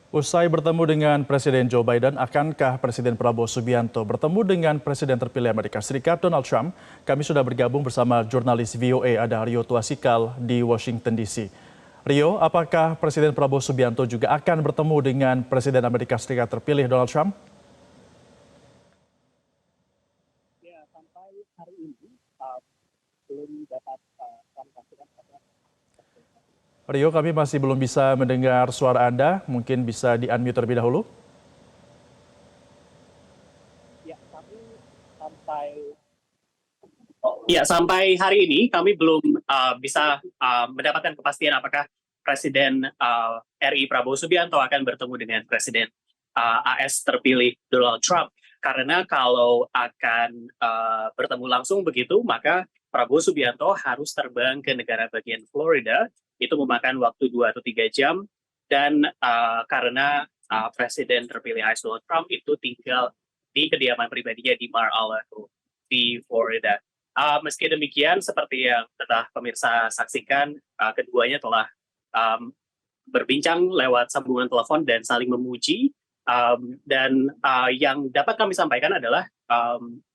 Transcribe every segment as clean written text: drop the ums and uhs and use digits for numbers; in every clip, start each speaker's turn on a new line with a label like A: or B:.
A: Usai bertemu dengan Presiden Joe Biden, akankah Presiden Prabowo Subianto bertemu dengan Presiden terpilih Amerika Serikat Donald Trump? Kami sudah bergabung bersama jurnalis VOA ada Rio Tuasikal di Washington DC. Rio, apakah Presiden Prabowo Subianto juga akan bertemu dengan Presiden Amerika Serikat terpilih Donald Trump?
B: Ya, sampai hari ini belum dapat kami pastikan.
A: Rio, kami masih belum bisa mendengar suara Anda. Mungkin bisa di-unmute terlebih dahulu.
B: Ya, sampai hari ini kami belum bisa mendapatkan kepastian apakah Presiden RI Prabowo Subianto akan bertemu dengan Presiden AS terpilih Donald Trump. Karena kalau akan bertemu langsung begitu, maka Prabowo Subianto harus terbang ke negara bagian Florida. Itu memakan waktu 2 atau 3 jam. Dan karena Presiden terpilih AS Donald Trump itu tinggal di kediaman pribadinya di Mar-a-Lago di Florida. Meski demikian, seperti yang telah pemirsa saksikan, keduanya telah berbincang lewat sambungan telepon dan saling memuji. Dan yang dapat kami sampaikan adalah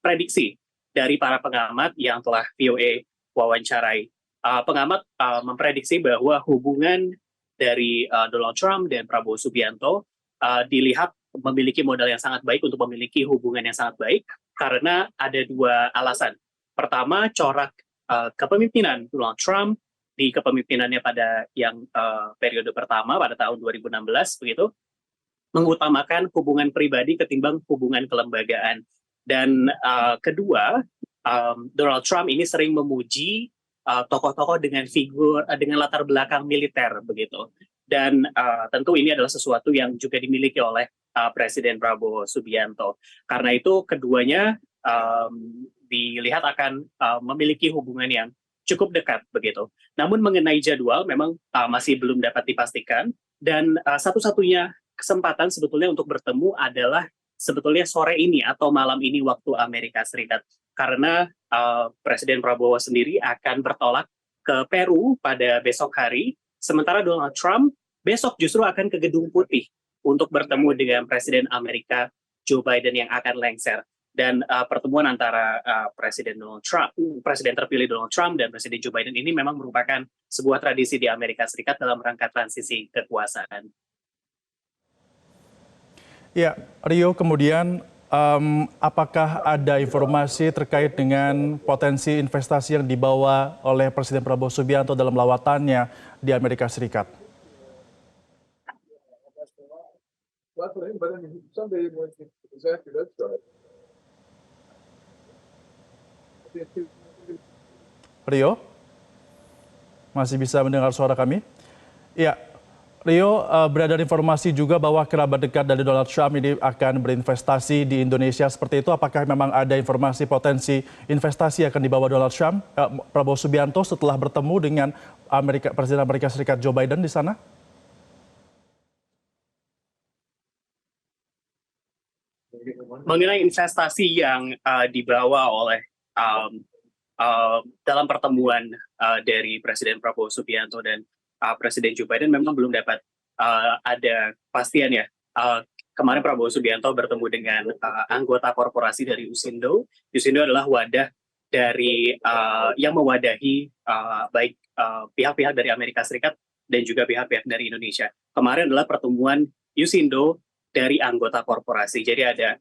B: prediksi dari para pengamat yang telah VOA wawancarai. Pengamat memprediksi bahwa hubungan dari Donald Trump dan Prabowo Subianto dilihat memiliki modal yang sangat baik untuk memiliki hubungan yang sangat baik karena ada dua alasan. Pertama, corak kepemimpinan Donald Trump di kepemimpinannya pada yang periode pertama pada tahun 2016 begitu mengutamakan hubungan pribadi ketimbang hubungan kelembagaan. Dan kedua, Donald Trump ini sering memuji tokoh-tokoh dengan figur dengan latar belakang militer begitu. Dan tentu ini adalah sesuatu yang juga dimiliki oleh Presiden Prabowo Subianto. Karena itu keduanya dilihat akan memiliki hubungan yang cukup dekat begitu. Namun mengenai jadwal memang masih belum dapat dipastikan dan satu-satunya kesempatan sebetulnya untuk bertemu adalah sebetulnya sore ini atau malam ini waktu Amerika Serikat. Karena Presiden Prabowo sendiri akan bertolak ke Peru pada besok hari, sementara Donald Trump besok justru akan ke Gedung Putih untuk bertemu dengan Presiden Amerika Joe Biden yang akan lengser. Dan pertemuan antara Presiden terpilih Donald Trump dan Presiden Joe Biden ini memang merupakan sebuah tradisi di Amerika Serikat dalam rangka transisi kekuasaan.
A: Ya, Rio, kemudian apakah ada informasi terkait dengan potensi investasi yang dibawa oleh Presiden Prabowo Subianto dalam lawatannya di Amerika Serikat? Rio, masih bisa mendengar suara kami? Ya, Rio, beredar informasi juga bahwa kerabat dekat dari Donald Trump ini akan berinvestasi di Indonesia seperti itu. Apakah memang ada informasi potensi investasi yang akan dibawa Donald Trump, Prabowo Subianto setelah bertemu dengan Presiden Amerika Serikat Joe Biden di sana?
B: Mengenai investasi yang dibawa oleh dalam pertemuan dari Presiden Prabowo Subianto dan Presiden Joe Biden memang belum dapat ada kepastian ya. Kemarin Prabowo Subianto bertemu dengan anggota korporasi dari Usindo. Usindo adalah wadah dari yang mewadahi baik pihak-pihak dari Amerika Serikat dan juga pihak-pihak dari Indonesia. Kemarin adalah pertemuan Usindo dari anggota korporasi. Jadi ada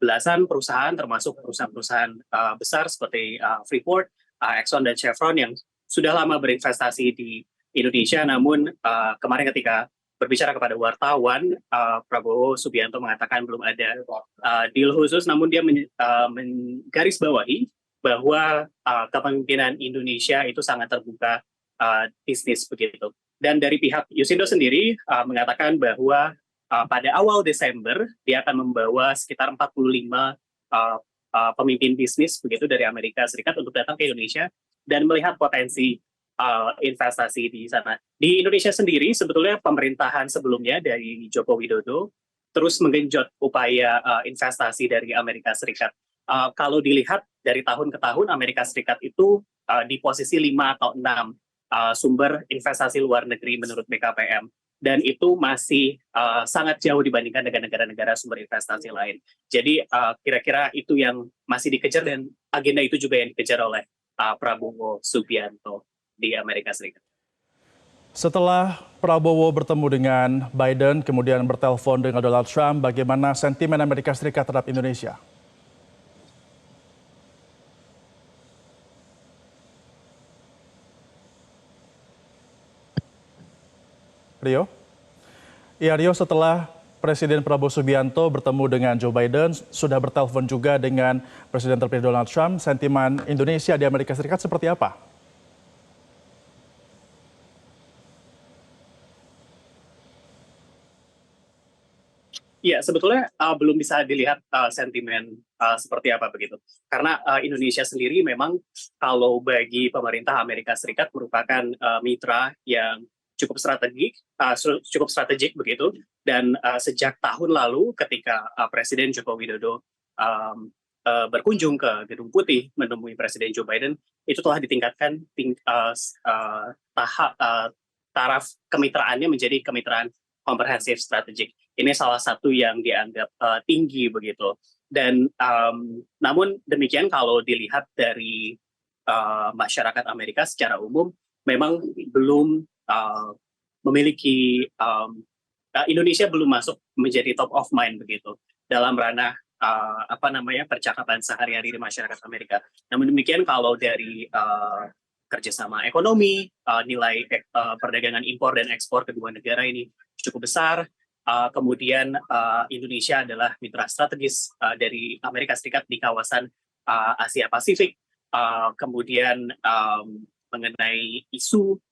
B: belasan perusahaan termasuk perusahaan-perusahaan besar seperti Freeport, Exxon dan Chevron yang sudah lama berinvestasi di Indonesia. Namun kemarin ketika berbicara kepada wartawan, Prabowo Subianto mengatakan belum ada deal khusus, namun dia menggarisbawahi bahwa kepemimpinan Indonesia itu sangat terbuka bisnis begitu. Dan dari pihak Usindo sendiri mengatakan bahwa pada awal Desember dia akan membawa sekitar 45 pemimpin bisnis begitu dari Amerika Serikat untuk datang ke Indonesia dan melihat potensi investasi di sana. Di Indonesia sendiri sebetulnya pemerintahan sebelumnya dari Joko Widodo terus menggenjot upaya investasi dari Amerika Serikat. Kalau dilihat dari tahun ke tahun Amerika Serikat itu di posisi 5 atau 6 sumber investasi luar negeri menurut BKPM. dan itu masih sangat jauh dibandingkan dengan negara-negara sumber investasi lain. Jadi kira-kira itu yang masih dikejar dan agenda itu juga yang dikejar oleh Prabowo Subianto di Amerika Serikat.
A: Setelah Prabowo bertemu dengan Biden, kemudian bertelepon dengan Donald Trump, bagaimana sentimen Amerika Serikat terhadap Indonesia? Rio? Ya, Rio, setelah Presiden Prabowo Subianto bertemu dengan Joe Biden, sudah bertelepon juga dengan Presiden terpilih Donald Trump, sentimen Indonesia di Amerika Serikat seperti apa?
B: Iya, sebetulnya belum bisa dilihat sentimen seperti apa begitu. Karena Indonesia sendiri memang kalau bagi pemerintah Amerika Serikat merupakan mitra yang cukup strategik begitu. Dan sejak tahun lalu ketika Presiden Joko Widodo berkunjung ke Gedung Putih menemui Presiden Joe Biden, itu telah ditingkatkan taraf kemitraannya menjadi kemitraan komprehensif strategik. Ini salah satu yang dianggap tinggi begitu. Dan namun demikian kalau dilihat dari masyarakat Amerika secara umum memang belum memiliki Indonesia belum masuk menjadi top of mind begitu dalam ranah percakapan sehari-hari di masyarakat Amerika. Namun demikian kalau dari kerjasama ekonomi, nilai perdagangan impor dan ekspor kedua negara ini cukup besar. Kemudian Indonesia adalah mitra strategis dari Amerika Serikat di kawasan Asia Pasifik. Kemudian mengenai isu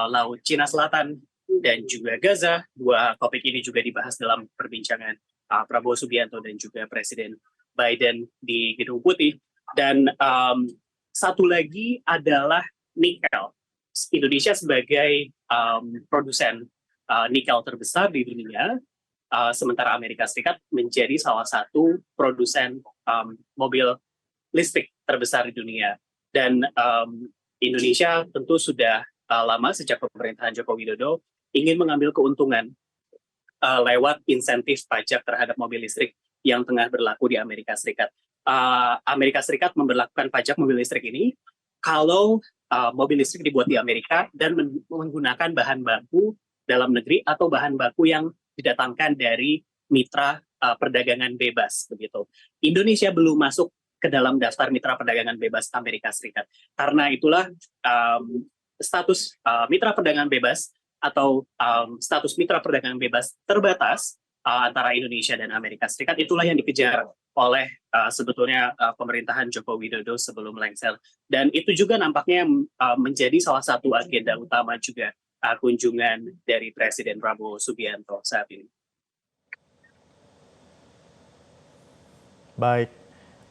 B: Laut Cina Selatan dan juga Gaza, dua topik ini juga dibahas dalam perbincangan Prabowo Subianto dan juga Presiden Biden di Gedung Putih. Dan satu lagi adalah nikel. Indonesia sebagai produsen nikel terbesar di dunia, sementara Amerika Serikat menjadi salah satu produsen mobil listrik terbesar di dunia. Dan Indonesia tentu sudah lama sejak pemerintahan Joko Widodo ingin mengambil keuntungan lewat insentif pajak terhadap mobil listrik yang tengah berlaku di Amerika Serikat. Amerika Serikat memberlakukan pajak mobil listrik ini kalau mobil listrik dibuat di Amerika dan menggunakan bahan baku dalam negeri atau bahan baku yang didatangkan dari mitra perdagangan bebas begitu. Indonesia belum masuk ke dalam daftar mitra perdagangan bebas Amerika Serikat. Karena itulah status mitra perdagangan bebas atau status mitra perdagangan bebas terbatas antara Indonesia dan Amerika Serikat, itulah yang dikejar oleh sebetulnya pemerintahan Joko Widodo sebelum lengser. Dan itu juga nampaknya menjadi salah satu agenda utama juga kunjungan dari Presiden Prabowo Subianto saat ini.
A: Baik,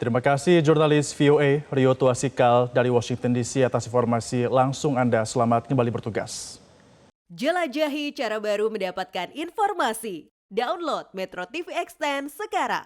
A: terima kasih jurnalis VOA Rio Tuasikal dari Washington DC atas informasi langsung Anda. Selamat kembali bertugas.
C: Jelajahi cara baru mendapatkan informasi. Download Metro TV Extend sekarang.